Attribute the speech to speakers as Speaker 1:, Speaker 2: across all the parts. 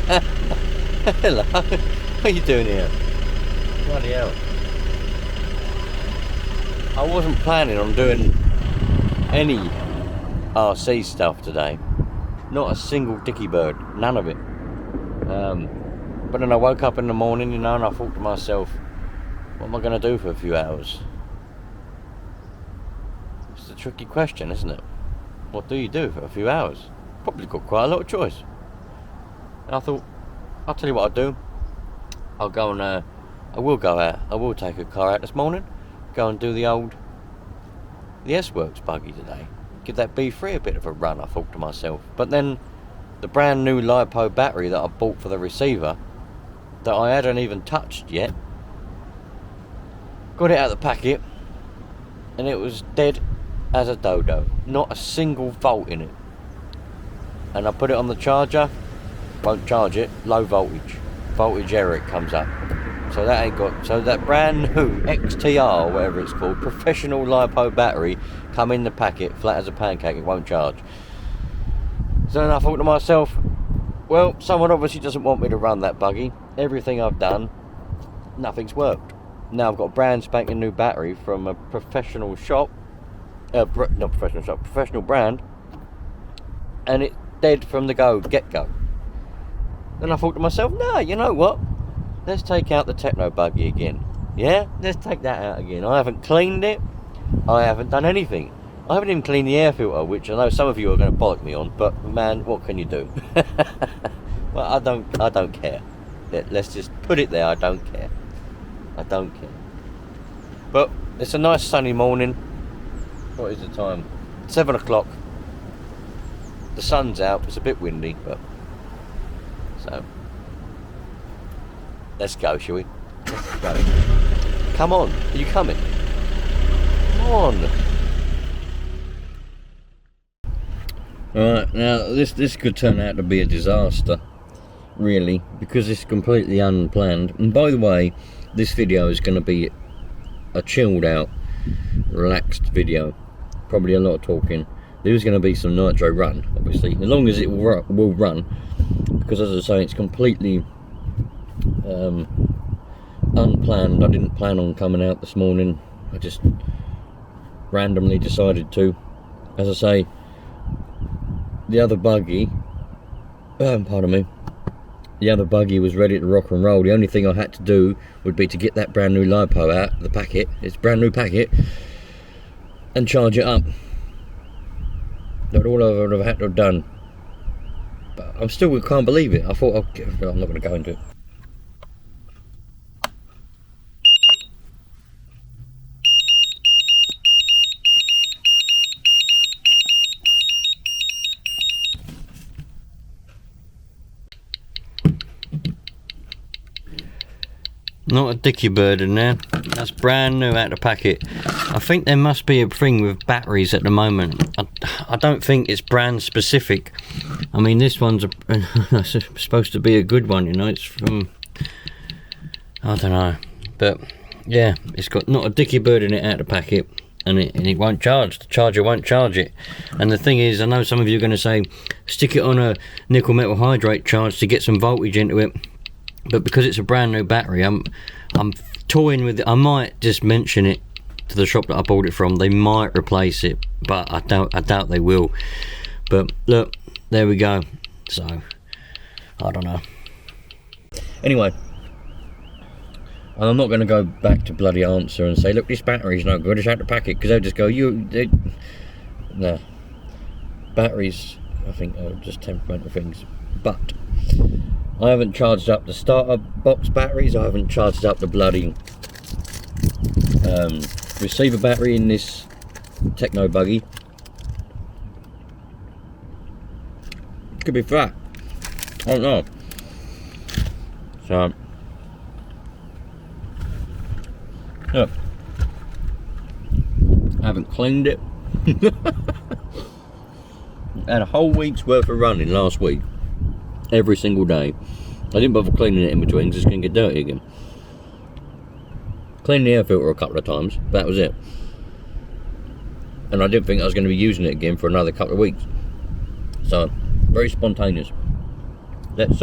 Speaker 1: Hello. What are you doing here? Bloody hell. I wasn't planning on doing any RC stuff today. Not a single dicky bird. None of it. But then I woke up in the morning, you know, and I thought to myself, what am I going to do for a few hours? It's a tricky question, isn't it? What do you do for a few hours? Probably got quite a lot of choice. And I thought, I'll tell you what I'll do. I'll go and, I will go out. I will take a car out this morning. Go and do the S-Works buggy today. Give that B3 a bit of a run, I thought to myself. But then, the brand new LiPo battery that I bought for the receiver, that I hadn't even touched yet, got it out of the packet, and it was dead as a dodo. Not a single volt in it. And I put it on the charger, won't charge it, low voltage. Voltage error, it comes up. So that ain't got, so that brand new XTR, or whatever it's called, professional LiPo battery, come in the packet, flat as a pancake, it won't charge. So then I thought to myself, well, someone obviously doesn't want me to run that buggy. Everything I've done, nothing's worked. Now I've got a brand spanking new battery from a professional shop, not professional shop, professional brand, and it's dead from the get-go. Then I thought to myself, no, you know what? Let's take out the Tekno buggy again. Yeah, let's take that out again. I haven't cleaned it. I haven't done anything. I haven't even cleaned the air filter, which I know some of you are going to bollock me on, but man, what can you do? Well, I don't care. Let's just put it there. I don't care. I don't care. But it's a nice sunny morning. What is the time? 7 o'clock. The sun's out. It's a bit windy, but so let's go, shall we? Let's go. Come on, are you coming? Come on. Alright, now this could turn out to be a disaster, really, because it's completely unplanned. And by the way, this video is going to be a chilled out, relaxed video. Probably a lot of talking. There's going to be some Nitro run, obviously, as long as it will run, because as I say, it's completely unplanned. I didn't plan on coming out this morning. I just randomly decided to. As I say, the other buggy, pardon me, the other buggy was ready to rock and roll. The only thing I had to do would be to get that brand new LiPo out of the packet, it's a brand new packet, and charge it up. That's all I would have had to have done. But I still can't believe it. I thought, I'm not going to go into it. Not a dicky bird in there. That's brand new out of the packet. I think there must be a thing with batteries at the moment. I don't think it's brand specific. I mean, this one's supposed to be a good one, you know. It's from, I don't know, but yeah, it's got not a dicky bird in it out of the packet, and it won't charge. The charger won't charge it. And the thing is, I know some of you are going to say, stick it on a nickel metal hydrate charge to get some voltage into it. But because it's a brand new battery, I'm toying with it. I might just mention it to the shop that I bought it from. They might replace it, but I doubt they will. But look, there we go. So I don't know. Anyway, I'm not going to go back to bloody answer and say, look, this battery's no good, it's out the packet, because they'll just go, no. Batteries, I think, are just temperamental things. But I haven't charged up the starter box batteries. I haven't charged up the bloody receiver battery in this Tekno buggy. Could be flat. I don't know. So, look, I haven't cleaned it. Had a whole week's worth of running last week. Every single day. I didn't bother cleaning it in between because it's going to get dirty again. Cleaned the air filter a couple of times, but that was it. And I didn't think I was going to be using it again for another couple of weeks. So, very spontaneous. Let's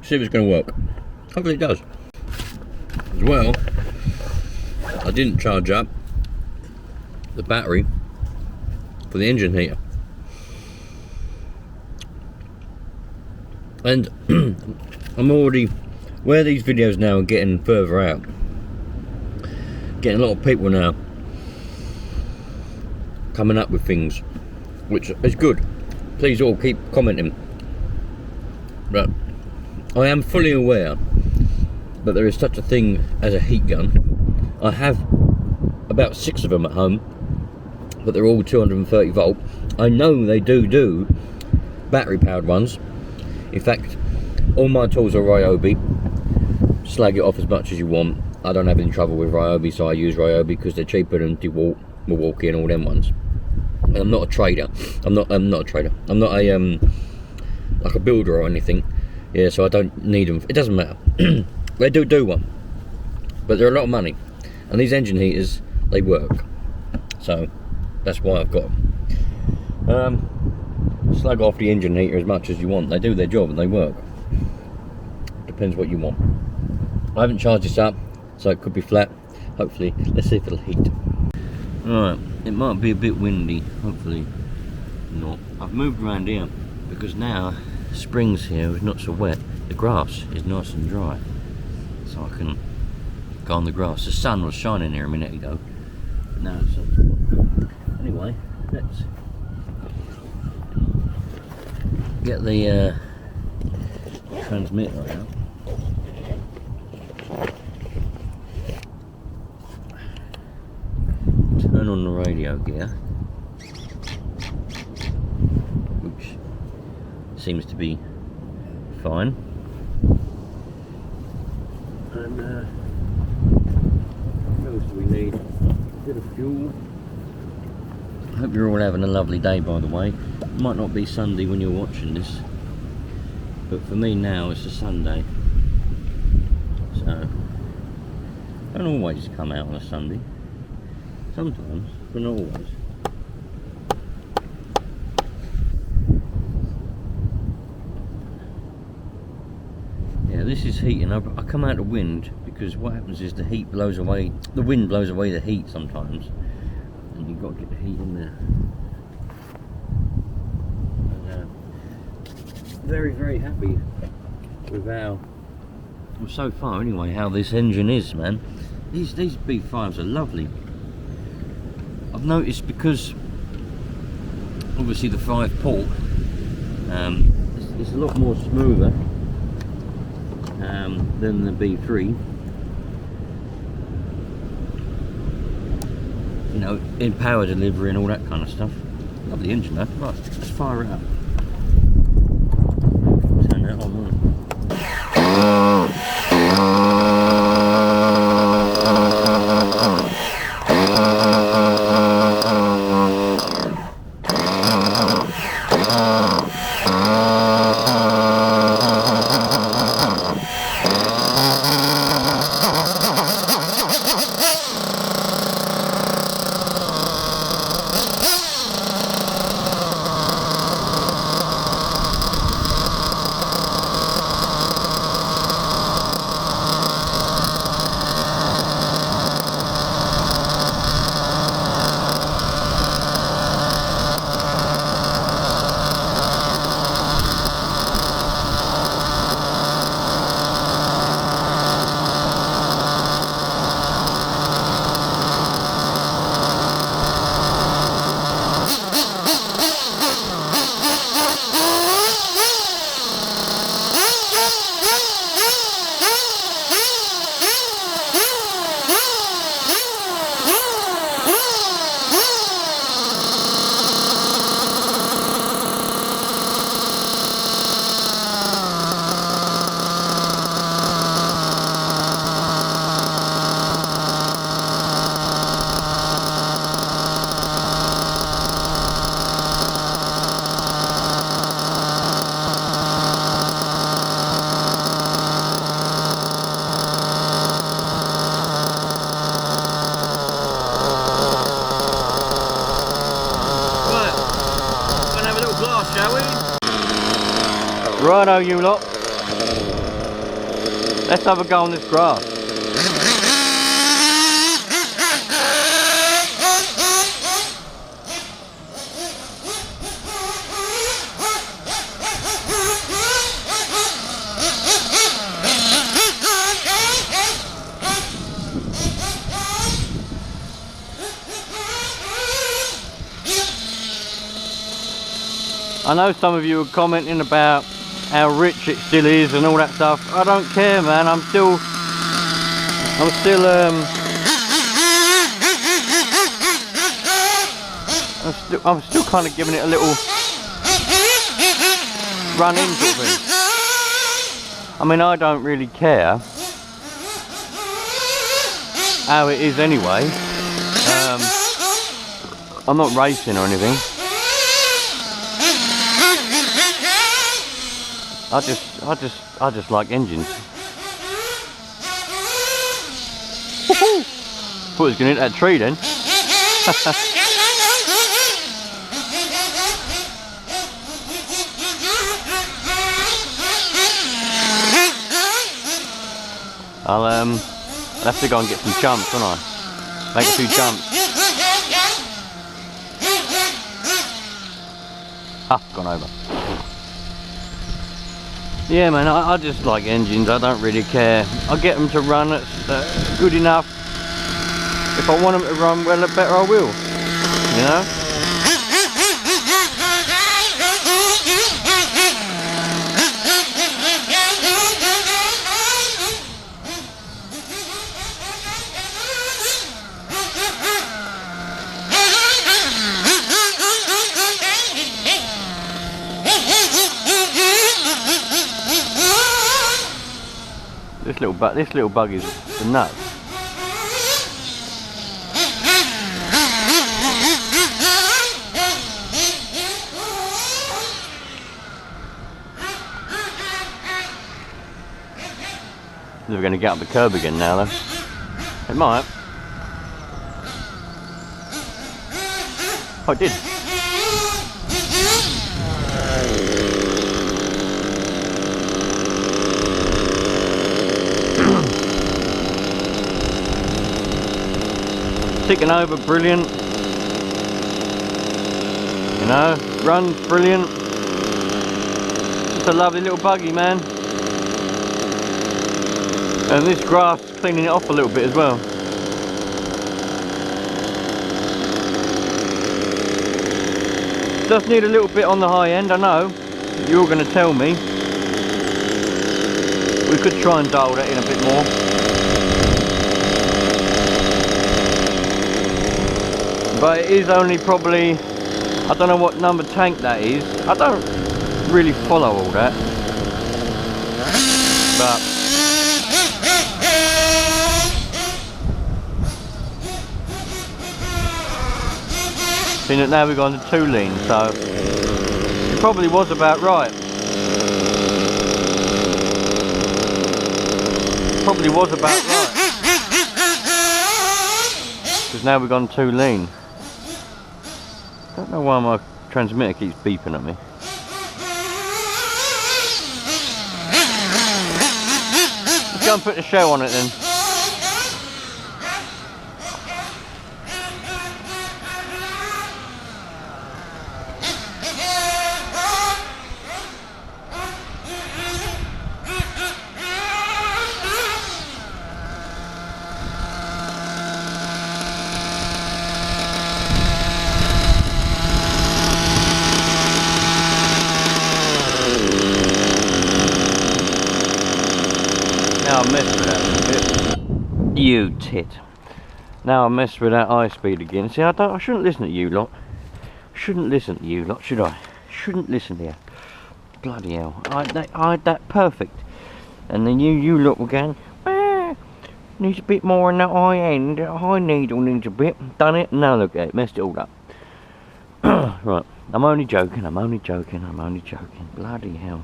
Speaker 1: see if it's going to work. Hopefully it does. As well, I didn't charge up the battery for the engine heater. And I'm already, where these videos now are getting further out, getting a lot of people now coming up with things, which is good. Please all keep commenting. But I am fully aware that there is such a thing as a heat gun. I have about 6 of them at home, but they're all 230 volt. I know they do battery powered ones. In fact, all my tools are Ryobi. Slag it off as much as you want. I don't have any trouble with Ryobi, so I use Ryobi because they're cheaper than DeWalt, Milwaukee and all them ones. And I'm not a trader. I'm not a trader. I'm not a like a builder or anything. Yeah, so I don't need them. It doesn't matter. They do one, but they're a lot of money, and these engine heaters, they work. So that's why I've got them. Slag off the engine heater as much as you want. They do their job and they work. Depends what you want. I haven't charged this up, so it could be flat. Hopefully, let's see if it'll heat. Alright, it might be a bit windy. Hopefully not. I've moved around here because now spring's here is not so wet. The grass is nice and dry, so I can go on the grass. The sun was shining here a minute ago, but now it's sunspot. Anyway, let's get the transmitter out. Turn on the radio gear, which seems to be fine. And what else do we need? A bit of fuel. I hope you're all having a lovely day, by the way. It might not be Sunday when you're watching this, but for me now it's a Sunday, so I don't always come out on a Sunday. Sometimes, but not always. Yeah, this is heating up. I come out of wind because what happens is the heat blows away, the wind blows away the heat sometimes, and you've got to get the heat in there. Very, very happy with how, well, so far anyway, how this engine is, man. These B5s are lovely. I've noticed because obviously the 5-port it's a lot more smoother than the B3. You know, in power delivery and all that kind of stuff. Love the engine though. Right, let's fire it up. Turn that on. Righto, you lot. Let's have a go on this grass. I know some of you are commenting about how rich it still is and all that stuff. I don't care, man. I'm still kind of giving it a little run in sort of thing. I mean, I don't really care how it is anyway. I'm not racing or anything. I just like engines. Woohoo! Thought it was going to hit that tree then. I'll have to go and get some jumps, won't I? Make a few jumps. Ah, gone over. Yeah, man, I just like engines. I don't really care. I get them to run. It's good enough. If I want them to run, well, better I will. You know. This little buggy's nuts. We're going to get up the curb again now, though. It might. Oh, it did. Ticking over, brilliant. You know, runs brilliant. Just a lovely little buggy, man. And this grass is cleaning it off a little bit as well. Does need a little bit on the high end, I know. You're going to tell me. We could try and dial that in a bit more. But it is only probably, I don't know what number tank that is. I don't really follow all that. But seeing that now we've gone to 2 lean, so it probably was about right. Probably was about right. Because now we've gone 2 lean. I don't know why my transmitter keeps beeping at me. Let's go and put the shell on it then. Now I messed with that a bit. You tit. Now I messed with that high speed again. See, I shouldn't listen to you lot. Shouldn't listen to you lot, should I? Shouldn't listen to you. Bloody hell. I had that perfect. And then you lot were going, needs a bit more on that high end. High needle needs a bit. Done it. Now look at it. Messed it all up. Right. I'm only joking. I'm only joking. Bloody hell.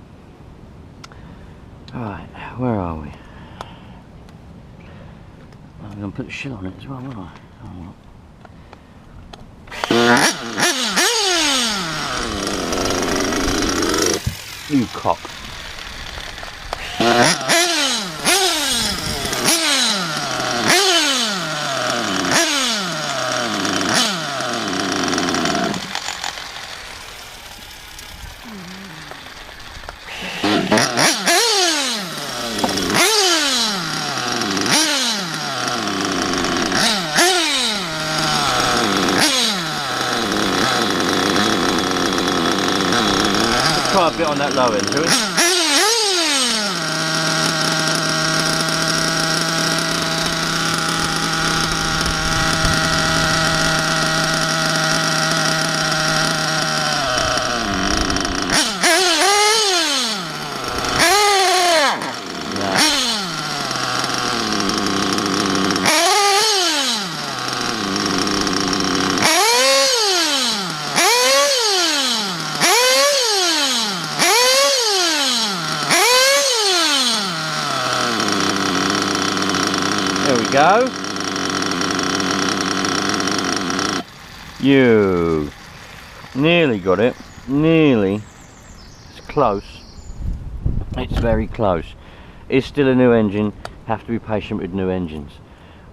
Speaker 1: Alright, where are we? I'm going to put the shell on it as well, won't I? Oh. You cock. try a bit on that low end, shall we? There we go. You nearly got it. Nearly. It's close. It's very close. It's still a new engine. Have to be patient with new engines.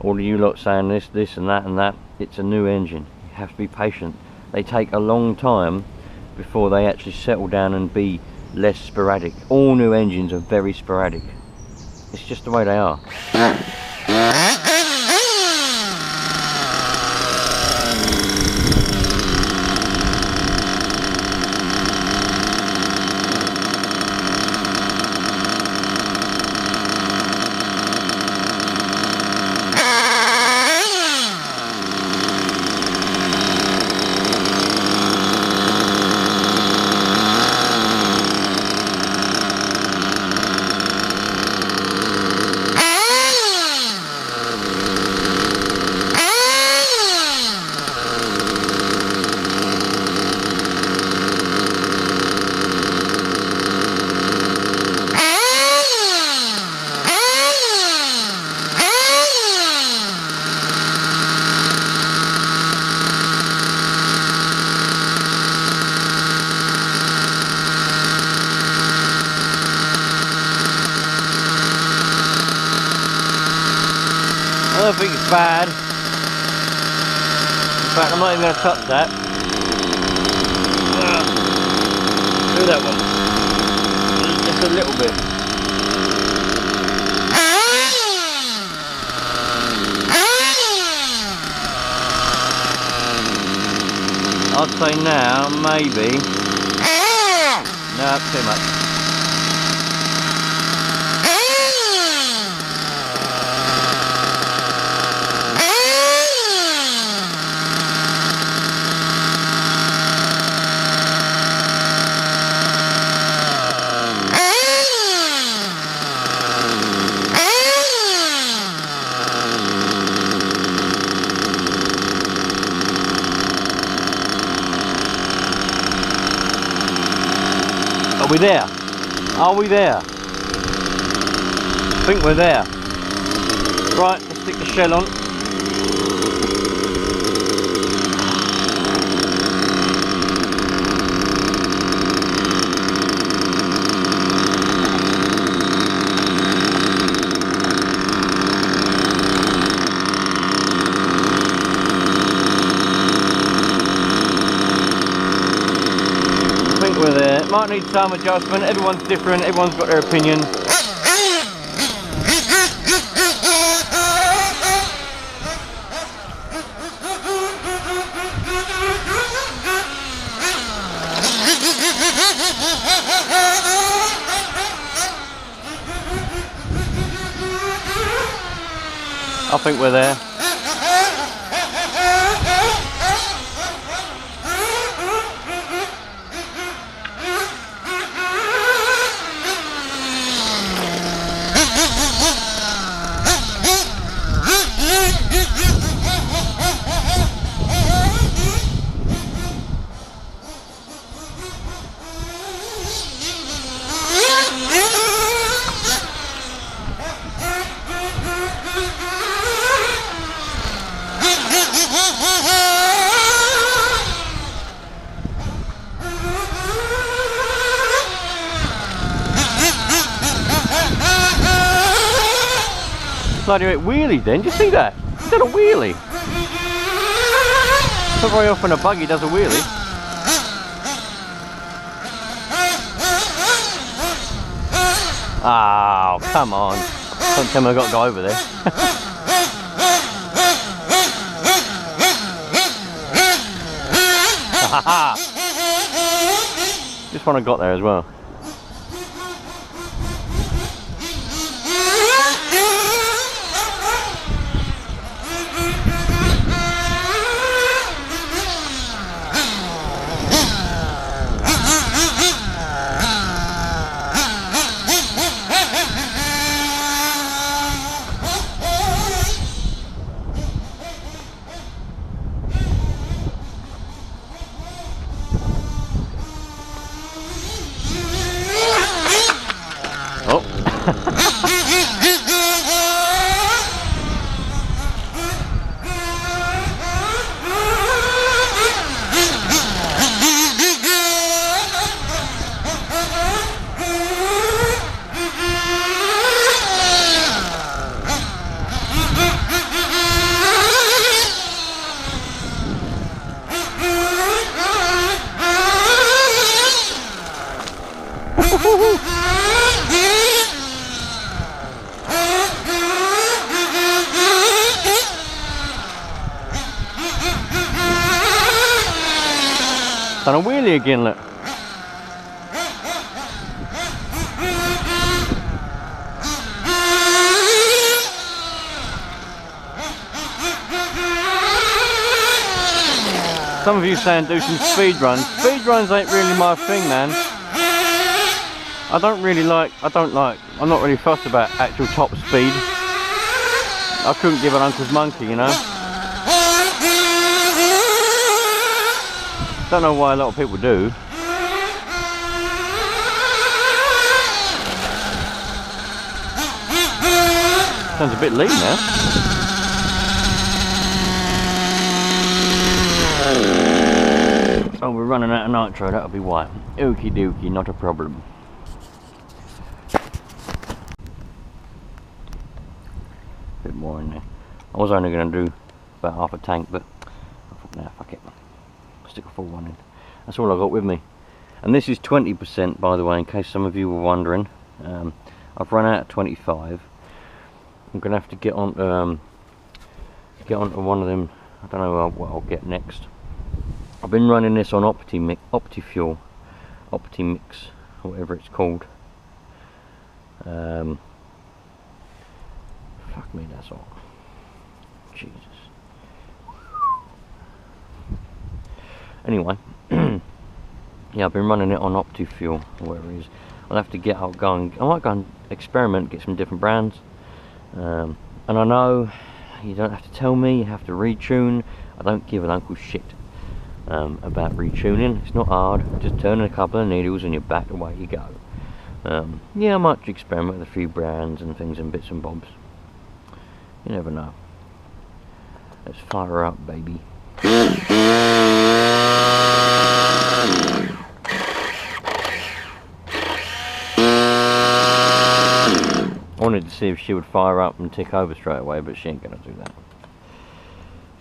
Speaker 1: All of you lot saying this and that. It's a new engine. You have to be patient. They take a long time before they actually settle down and be less sporadic. All new engines are very sporadic. It's just the way they are. I don't think it's bad. In fact, I'm not even going to touch that. Do that one. Just a little bit. I'd say now, maybe. No, too much. Are we there? Are we there? I think we're there. Right, let's stick the shell on. I think we're there. It might need some adjustment. Everyone's different. Everyone's got their opinion. I think we're there. Bloody wheelie then, did you see that? He did a wheelie. Not very often a buggy does a wheelie. Oh, come on. Don't tell me I've got to go over there. This one I got there as well. Done a wheelie again, look. Some of you saying do some speed runs. Speed runs ain't really my thing, man. I'm not really fussed about actual top speed. I couldn't give an uncle's monkey, you know. Don't know why a lot of people do. Sounds a bit lean now. Oh, we're running out of nitro, that'll be why. Okie dokie, not a problem. Bit more in there. I was only going to do about half a tank, but I thought, nah, fuck it. Stick a full one in. That's all I got with me. And this is 20%, by the way, in case some of you were wondering. I've run out of 25. I'm gonna have to get onto one of them. I don't know what I'll get next. I've been running this on Optifuel, Optimix, whatever it's called. Fuck me, that's all. Jesus. Anyway, yeah, I've been running it on Optifuel, or whatever it is. I'll have to get out going. I might go and experiment, get some different brands. And I know you don't have to tell me, you have to retune. I don't give an uncle shit about retuning. It's not hard, just turn a couple of needles and you're back away you go. Yeah, I might experiment with a few brands and things and bits and bobs. You never know. Let's fire up, baby. I wanted to see if she would fire up and tick over straight away, but she ain't gonna do that.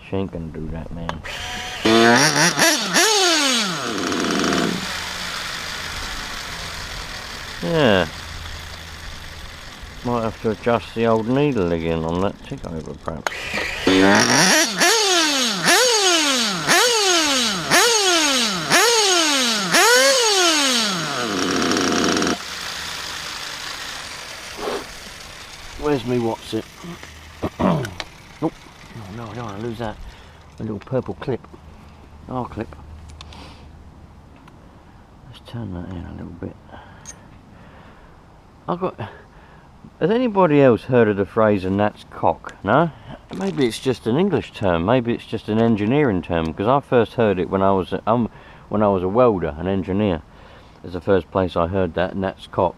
Speaker 1: She ain't gonna do that, man. Yeah. Might have to adjust the old needle again on that tick over, perhaps. Where's me what's it? Oh no, I don't want to lose that. A little purple clip. Oh, clip. Let's turn that in a little bit. Has anybody else heard of the phrase "and that's cock"? No? Maybe it's just an English term. Maybe it's just an engineering term. Because I first heard it when I was a welder, an engineer. It's the first place I heard that, and that's cock.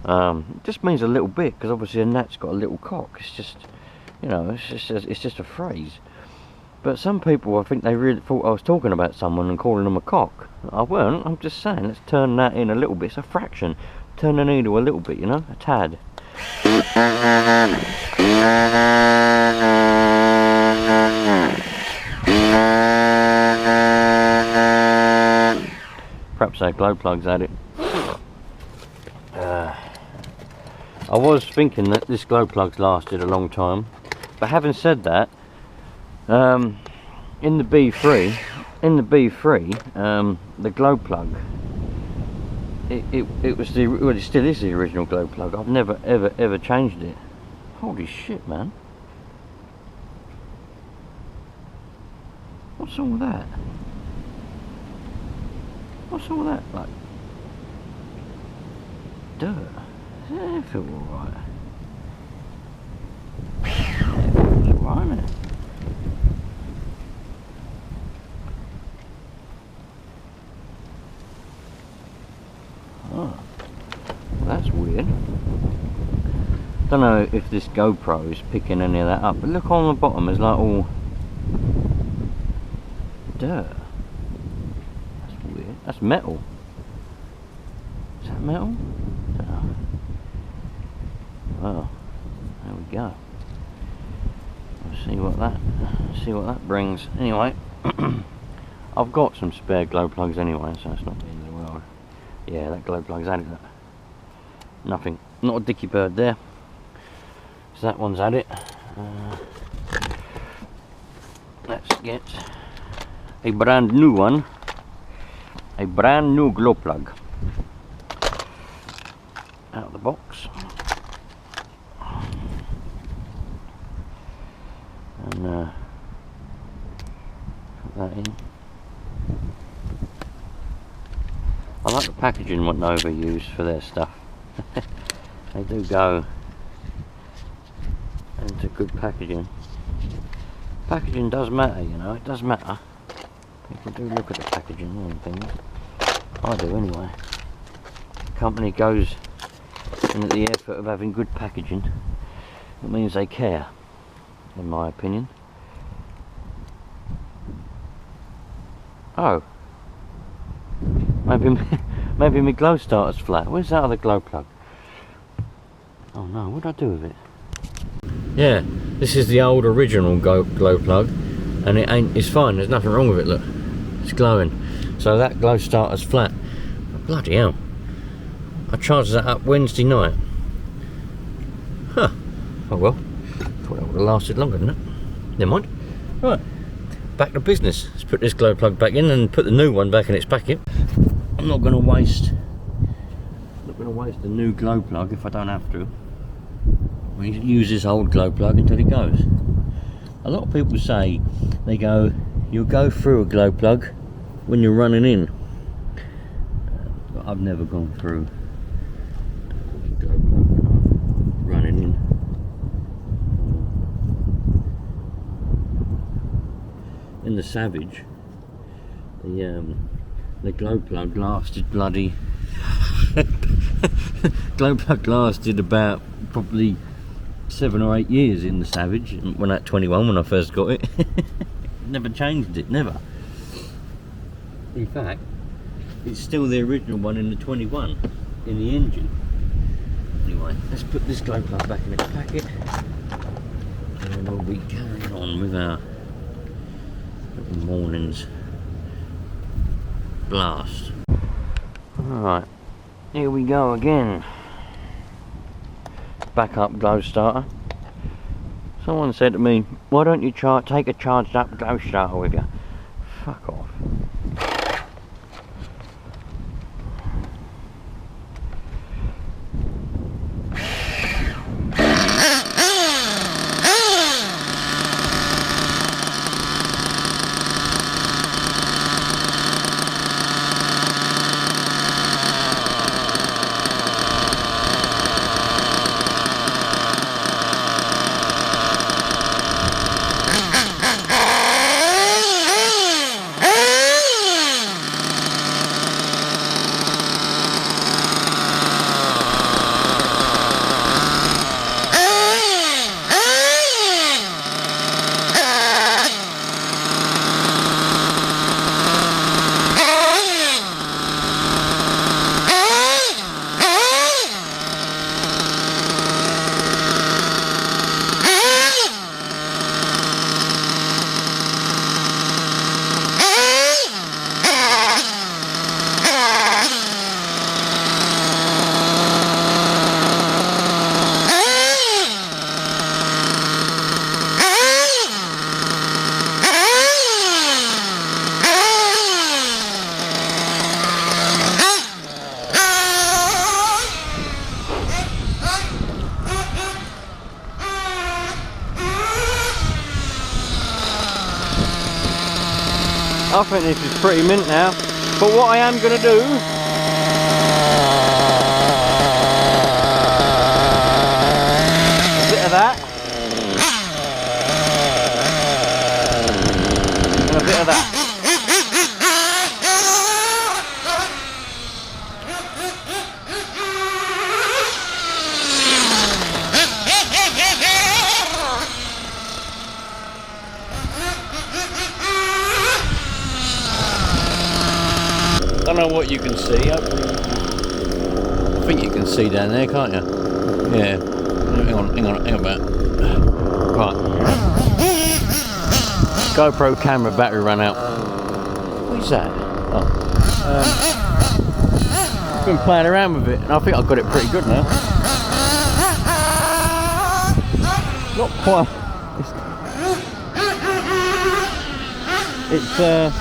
Speaker 1: It just means a little bit, because obviously a gnat's got a little cock. It's just, you know, it's just a phrase. But some people, I think they really thought I was talking about someone and calling them a cock. I weren't. I'm just saying, let's turn that in a little bit. It's a fraction. Turn the needle a little bit, you know, a tad. Perhaps our glow plugs at it. I was thinking that this glow plug's lasted a long time, but having said that, in the B3, the glow plug it was the, well, it still is the original glow plug. I've never ever changed it. Holy shit, man. What's all with that? What's all that, like dirt? Yeah, it feels alright. Yeah, it feels alright, isn't it? Oh, that's weird. Don't know if this GoPro is picking any of that up, but look on the bottom, there's like all dirt. That's weird. That's metal. Is that metal? Oh. Well, there we go. We'll see what that brings. Anyway, I've got some spare glow plugs anyway, so it's not the end of the world. Yeah, that glow plug's added that. Nothing. Not a dicky bird there. So that one's at it. Let's get a brand new one, a brand new glow plug out of the box, and put that in. I like the packaging what Nova use for their stuff. They do go into good packaging. Packaging does matter, you know, it does matter. People do look at the packaging and things. I do anyway. The company goes in at the effort of having good packaging. It means they care, in my opinion. Oh. Maybe my glow starter's flat. Where's that other glow plug? Oh no, what did I do with it? Yeah, this is the old original glow plug, and it's fine, there's nothing wrong with it, look. It's glowing. So that glow starter's flat. But bloody hell. I charged that up Wednesday night. Huh. Oh well. Thought that would have lasted longer than that. Never mind. Right. Back to business. Let's put this glow plug back in and put the new one back in its packet. I'm not gonna waste the new glow plug if I don't have to. We use this old glow plug until it goes. A lot of people say, they go, you'll go through a glow plug when you're running in. But I've never gone through a glow plug when I'm running in. In the Savage, the glow plug lasted bloody glow plug lasted about probably 7 or 8 years in the Savage when at 21 when I first got it. Never changed it, never. In fact, it's still the original one in the 21 in the engine. Anyway, let's put this glow plug back in its packet and we'll be carrying on with our little morning's blast. Alright, here we go again. Backup glow starter. Someone said to me, why don't you take a charged up glow starter with you? Fuck off. I think this is pretty mint now. But what I am going to do, a bit of that, and a bit of that. I don't know what you can see. I think you can see down there, can't you? Yeah. Hang on a bit. Right. GoPro camera battery ran out. What is that? Oh. I've been playing around with it, and I think I've got it pretty good now. Not quite. It's alright.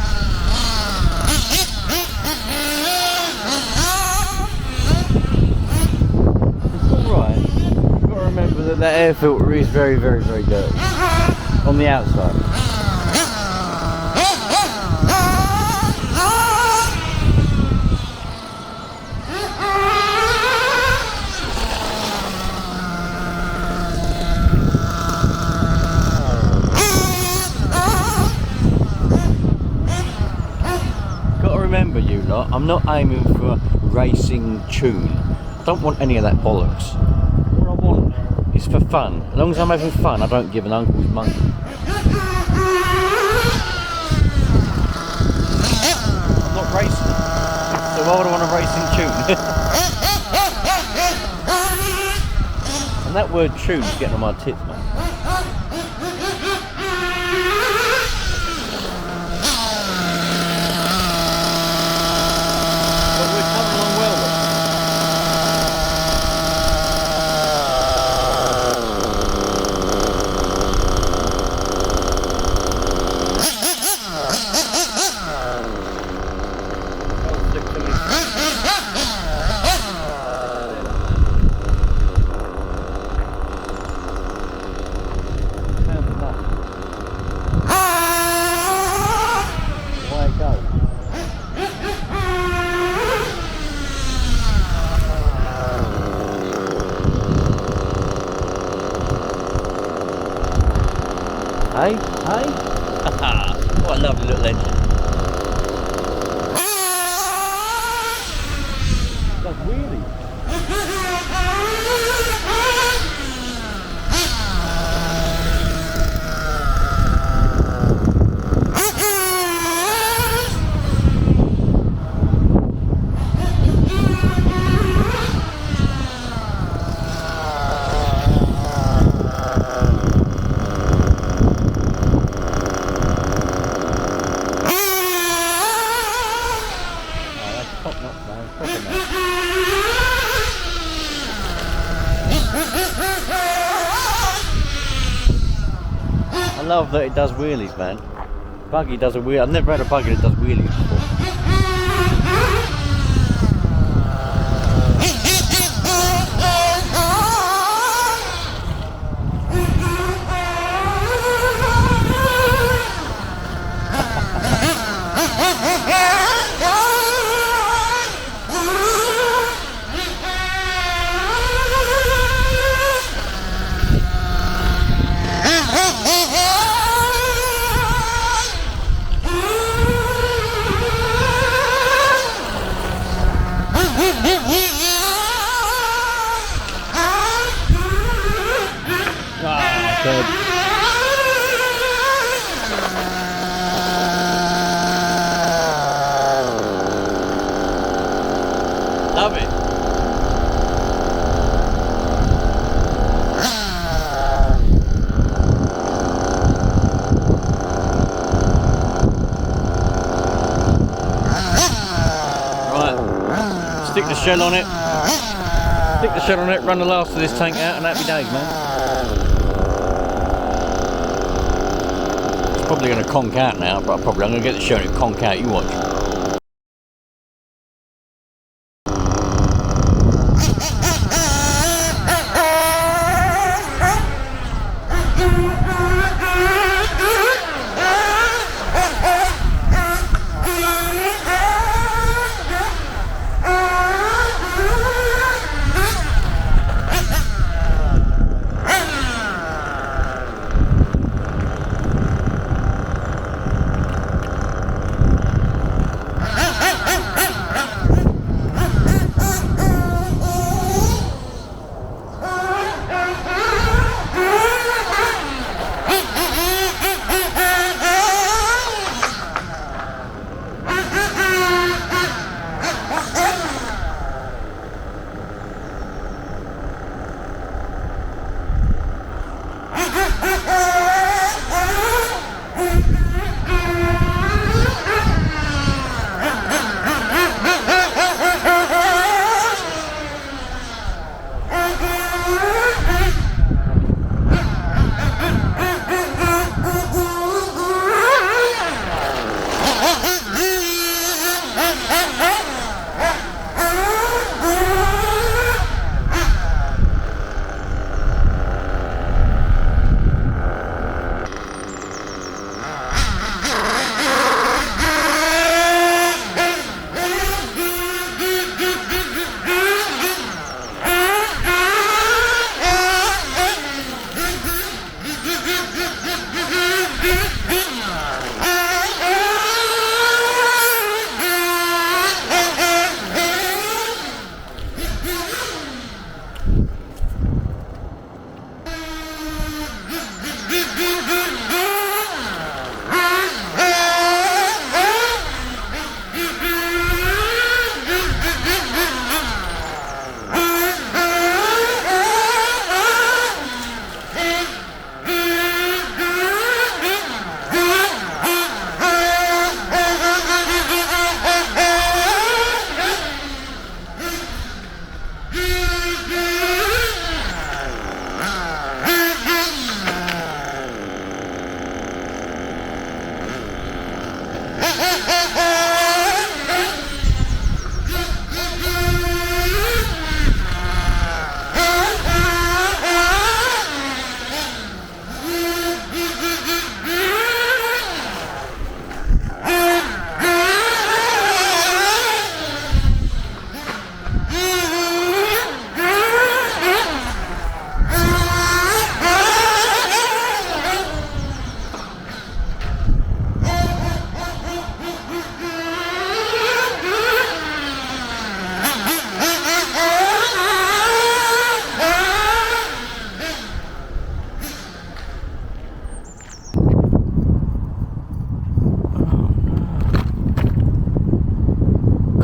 Speaker 1: You've got to remember that air filter is very, very, very dirty on the outside. Remember, you lot, I'm not aiming for a racing tune. I don't want any of that bollocks. What I want is for fun. As long as I'm having fun, I don't give an uncle's monkey. I'm not racing, so why would I want a racing tune? And that word tune is getting on my tits, man. Hey, hey! What a lovely little engine. That's wheelies. I love that it does wheelies, man. Buggy does a wheel. I've never had a buggy that does wheelies before. Love it. Right, stick the shell on it. Stick the shell on it, run the last of this tank out, and happy days, man. It's probably going to conk out now, but I'm going to get the shell and conk out, you watch.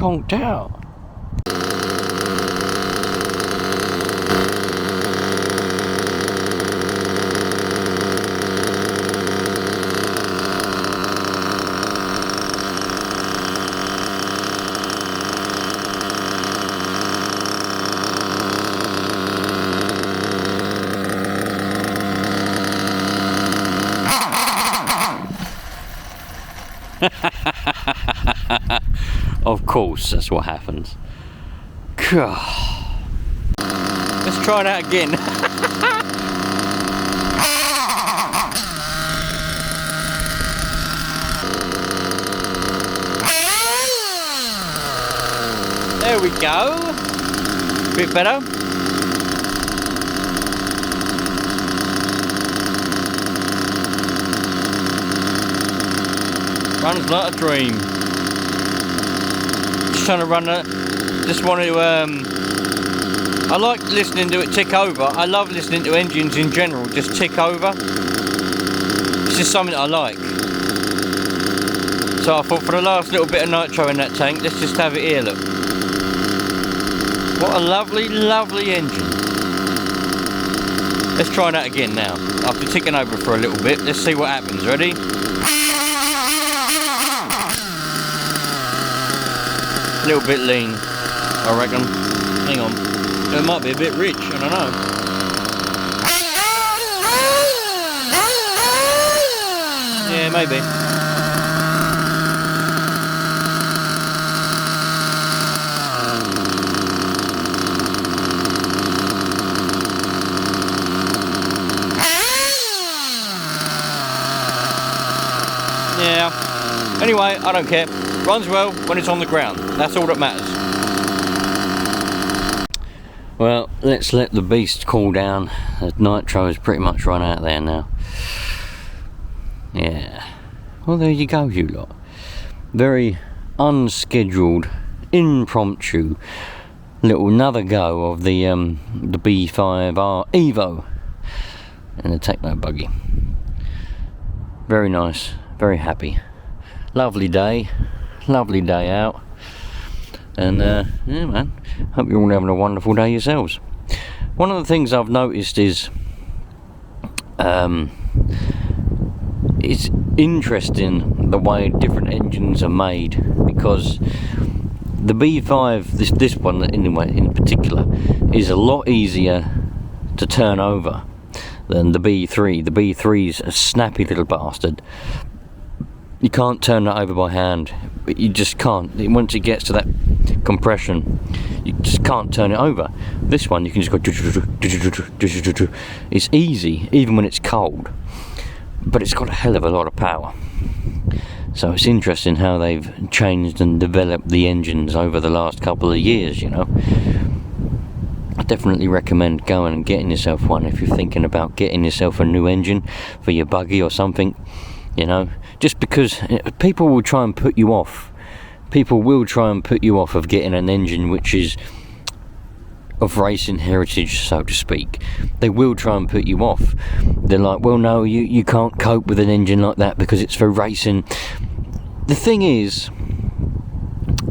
Speaker 1: conked out. Of course, that's what happens. Let's try that again. There we go. Bit better. Runs like a dream. Just trying to run it. Just want to. I like listening to it tick over. I love listening to engines in general just tick over. It's just something I like. So I thought for the last little bit of nitro in that tank, let's just have it here. Look. What a lovely, lovely engine. Let's try that again now. After ticking over for a little bit, let's see what happens. Ready? A little bit lean, I reckon. Hang on. It might be a bit rich, I don't know. Yeah, maybe. Yeah. Anyway, I don't care. Runs well when it's on the ground. That's all that matters. Well, let's let the beast cool down. The nitro is pretty much run out there now. Yeah. Well, there you go, you lot. Very unscheduled, impromptu little another go of the B5R Evo and the Tekno buggy. Very nice. Very happy. Lovely day out, and yeah man, hope you're all having a wonderful day yourselves. One of the things I've noticed is it's interesting the way different engines are made, because the B5, this one anyway in particular, is a lot easier to turn over than the B3. The B3's a snappy little bastard. You can't turn that over by hand. You just can't. Once it gets to that compression, you just can't turn it over. This one, you can just go. It's easy, even when it's cold. But it's got a hell of a lot of power. So it's interesting how they've changed and developed the engines over the last couple of years, you know. I definitely recommend going and getting yourself one if you're thinking about getting yourself a new engine for your buggy or something. You know, just because people will try and put you off. People will try and put you off of getting an engine which is of racing heritage, so to speak. They will try and put you off. They're like, well, no, you can't cope with an engine like that because it's for racing. The thing is,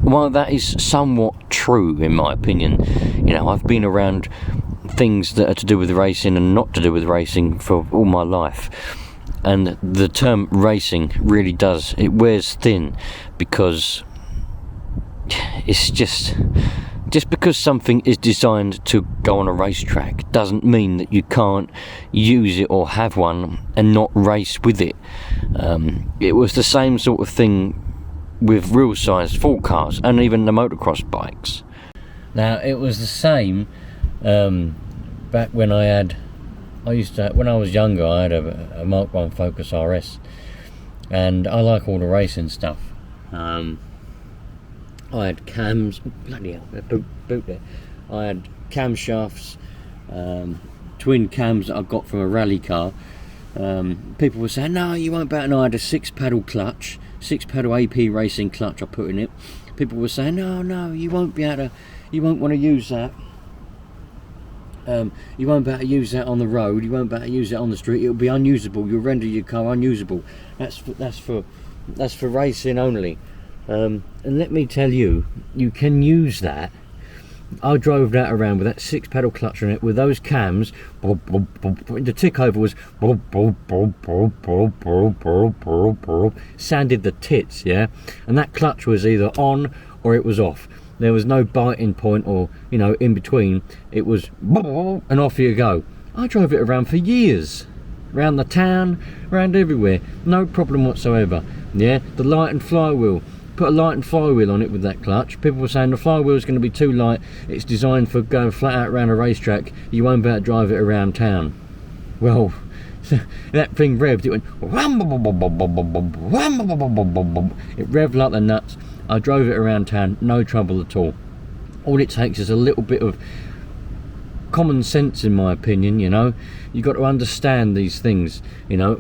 Speaker 1: while that is somewhat true in my opinion, you know, I've been around things that are to do with racing and not to do with racing for all my life. And the term racing really does, it wears thin, because it's just because something is designed to go on a racetrack doesn't mean that you can't use it or have one and not race with it. It was the same sort of thing with real sized full cars and even the motocross bikes. Now it was the same back when when I was younger, I had a Mark 1 Focus RS, and I like all the racing stuff. I had cams, bloody hell, boot there. I had camshafts, twin cams that I got from a rally car. People were saying, no, you won't be able to. I had a 6-pedal clutch, 6-pedal AP racing clutch I put in it. People were saying, no, you won't be able to, you won't want to use that. You won't be able to use that on the road, you won't be able to use it on the street, it'll be unusable, you'll render your car unusable. That's for racing only. And let me tell you, you can use that. I drove that around with that 6-pedal clutch on it, with those cams. The tick over was sounded the tits, yeah. And that clutch was either on or it was off. There was no biting point or, you know, in between. It was and off you go. I drove it around for years, around the town, around everywhere, no problem whatsoever. Yeah, the light and flywheel. Put a light and flywheel on it with that clutch. People were saying the flywheel is going to be too light. It's designed for going flat out around a racetrack. You won't be able to drive it around town. Well, that thing revved. It went. It revved like the nuts. I drove it around town, no trouble at all. All it takes is a little bit of common sense, in my opinion. You know, you got to understand these things. You know,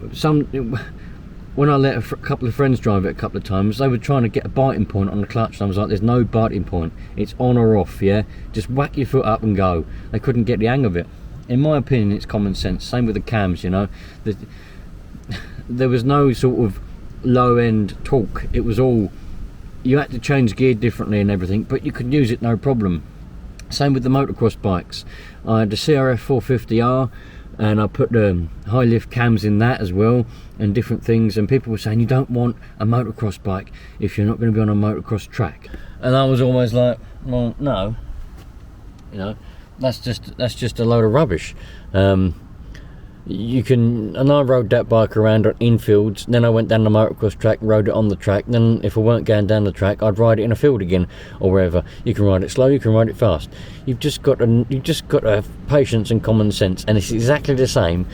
Speaker 1: when I let a couple of friends drive it a couple of times, they were trying to get a biting point on the clutch. And I was like, there's no biting point. It's on or off, yeah? Just whack your foot up and go. They couldn't get the hang of it. In my opinion, it's common sense. Same with the cams, you know. There was no sort of low-end torque. It was all... You had to change gear differently and everything, but you could use it no problem. Same with the motocross bikes. I had the CRF 450R, and I put the high lift cams in that as well, and different things, and people were saying you don't want a motocross bike if you're not going to be on a motocross track. And I was always like, well, no, you know, that's just a load of rubbish. You can, and I rode that bike around on infields, then I went down the motocross track, rode it on the track, then if I weren't going down the track, I'd ride it in a field again, or wherever. You can ride it slow, you can ride it fast. You've just got to have patience and common sense, and it's exactly the same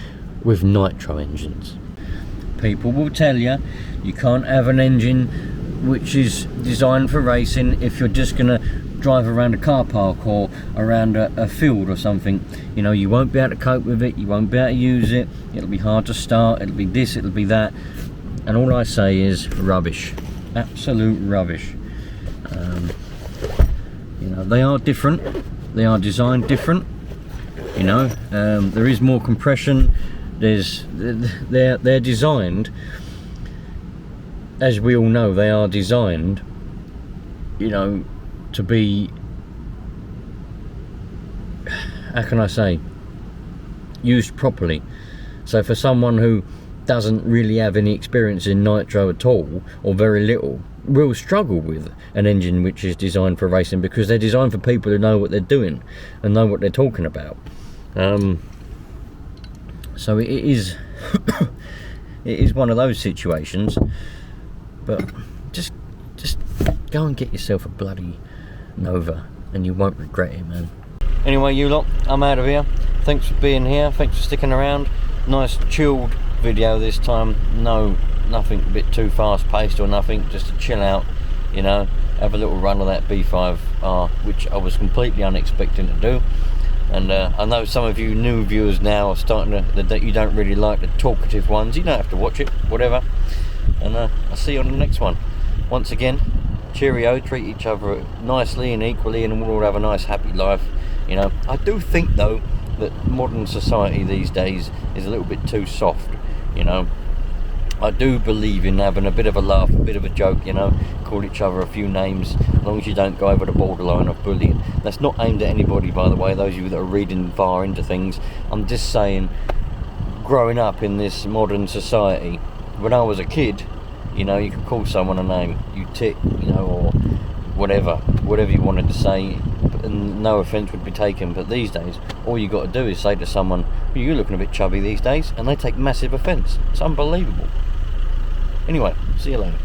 Speaker 1: with nitro engines. People will tell you, you can't have an engine which is designed for racing if you're just going to drive around a car park or around a field or something. You know, you won't be able to cope with it, you won't be able to use it, it'll be hard to start, it'll be this, it'll be that, and all I say is rubbish, absolute rubbish. You know, they are different, they are designed different, you know. There is more compression, they're designed, as we all know, they are designed, you know, to be, how can I say, used properly. So for someone who doesn't really have any experience in nitro at all, or very little, will struggle with an engine which is designed for racing, because they're designed for people who know what they're doing and know what they're talking about. So it is it is one of those situations, but just go and get yourself a bloody Nova and you won't regret it, man. Anyway, you lot, I'm out of here. Thanks for being here, thanks for sticking around. Nice chilled video this time. Nothing a bit too fast paced or nothing, just to chill out, you know, have a little run of that B5R, which I was completely unexpecting to do. And I know some of you new viewers now are starting to, that you don't really like the talkative ones. You don't have to watch it, whatever. And I'll see you on the next one. Once again, cheerio, treat each other nicely and equally, and we'll all have a nice happy life. You know, I do think though that modern society these days is a little bit too soft, you know. I do believe in having a bit of a laugh, a bit of a joke, you know, call each other a few names, as long as you don't go over the borderline of bullying. That's not aimed at anybody, by the way, those of you that are reading far into things. I'm just saying, growing up in this modern society, when I was a kid, you know, you could call someone a name, you tit, you know, or whatever you wanted to say, and no offence would be taken. But these days, all you got to do is say to someone, well, you're looking a bit chubby these days, and they take massive offence. It's unbelievable. Anyway, see you later.